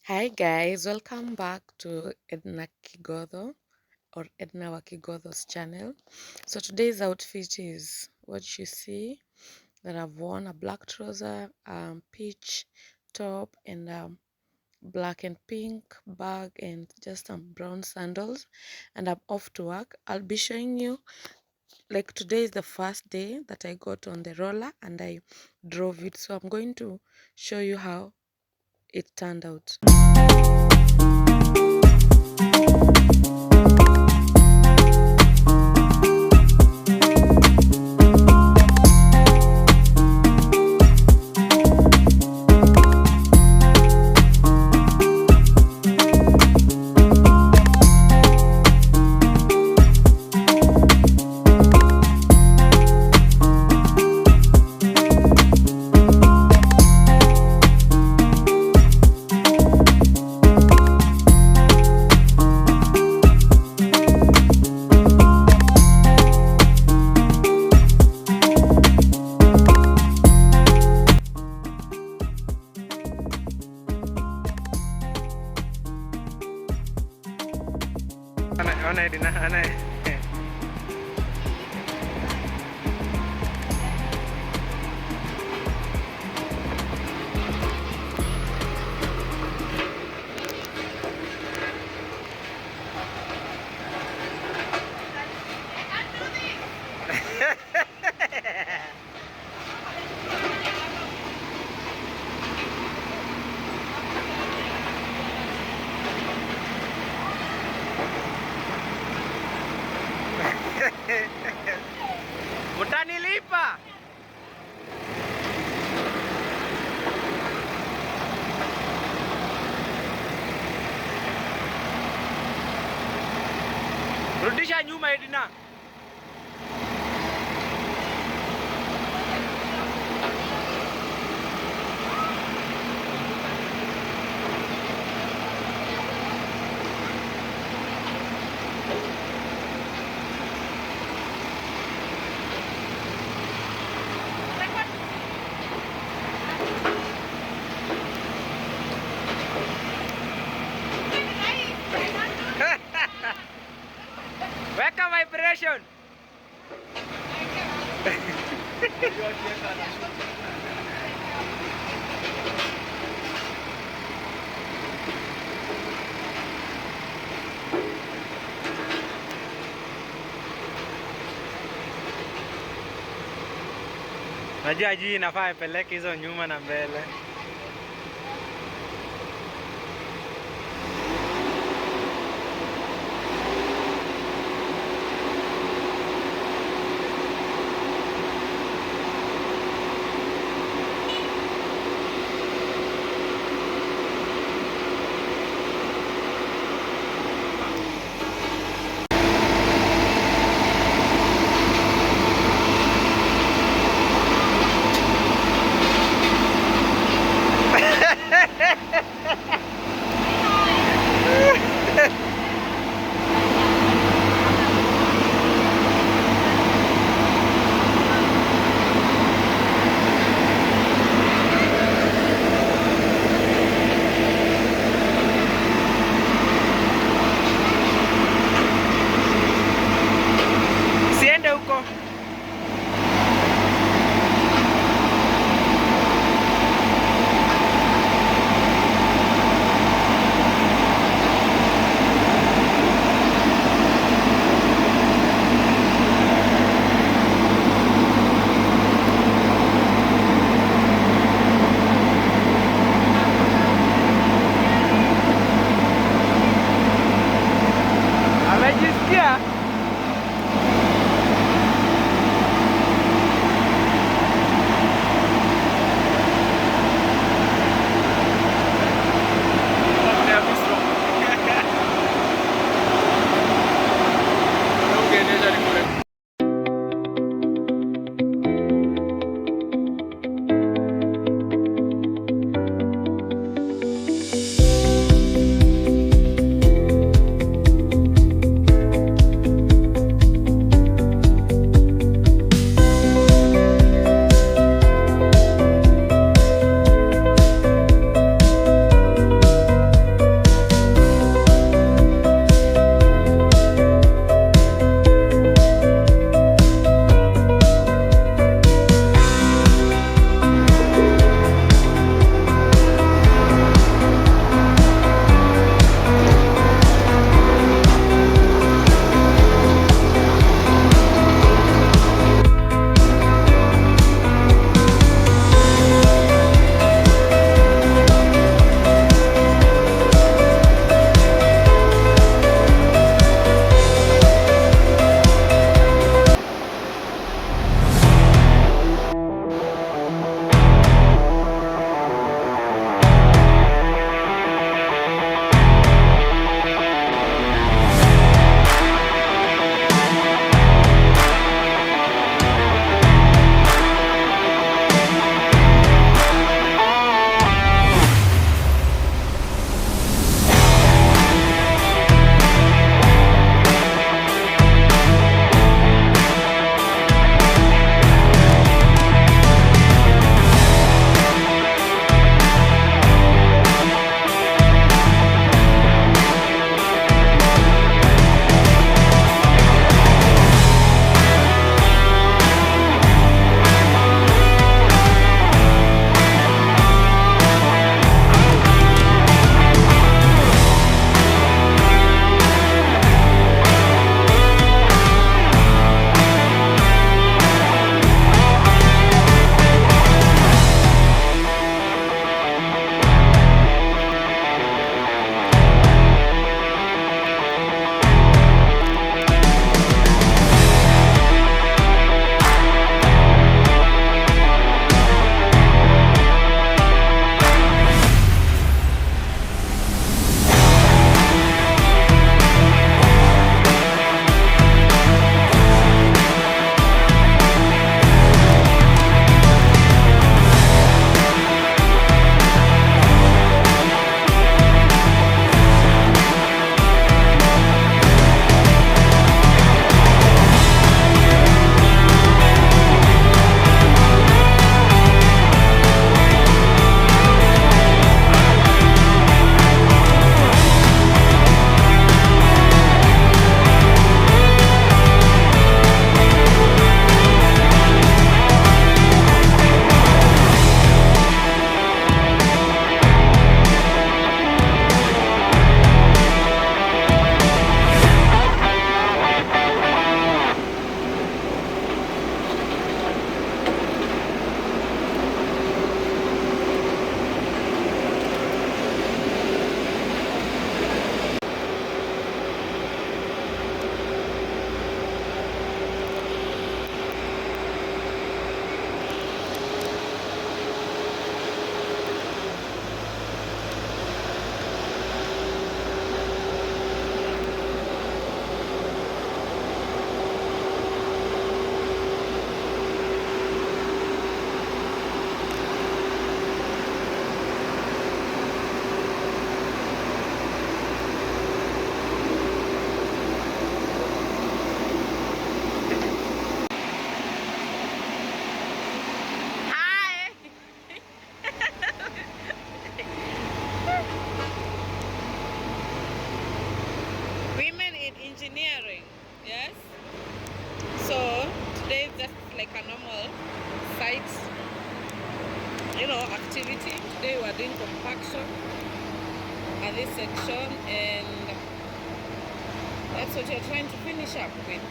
Hi guys, welcome back to Edna Kigodho or Edna Wakigodho's channel. So today's outfit is what you see that I've worn: a black trouser, peach top, and black and pink bag, and just some brown sandals. And I'm off to work. I'll be showing you, like, today is the first day that I got on the roller and I drove it. So I'm going to show you how it turned out. Anay din na, anay. Utanilipa. Rudisha nyuma Edna. Weka vibration. Najua hii inafaa ipeleke hizo nyuma na mbele. activity. Today we are doing compaction at this section, and that's what you're trying to finish up with.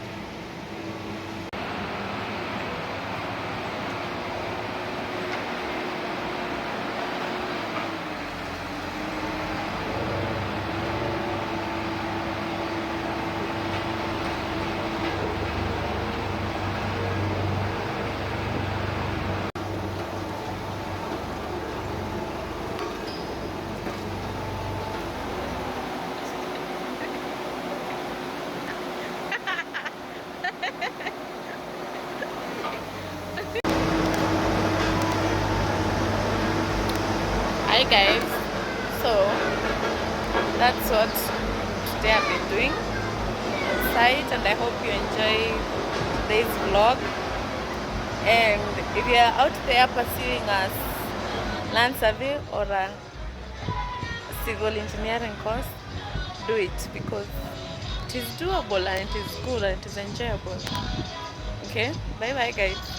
Hi guys, so that's what today I've been doing on site, and I hope you enjoy today's vlog. And if you're out there pursuing a land survey or a civil engineering course, do it, because it is doable and it is good and it is enjoyable. Okay, bye bye guys.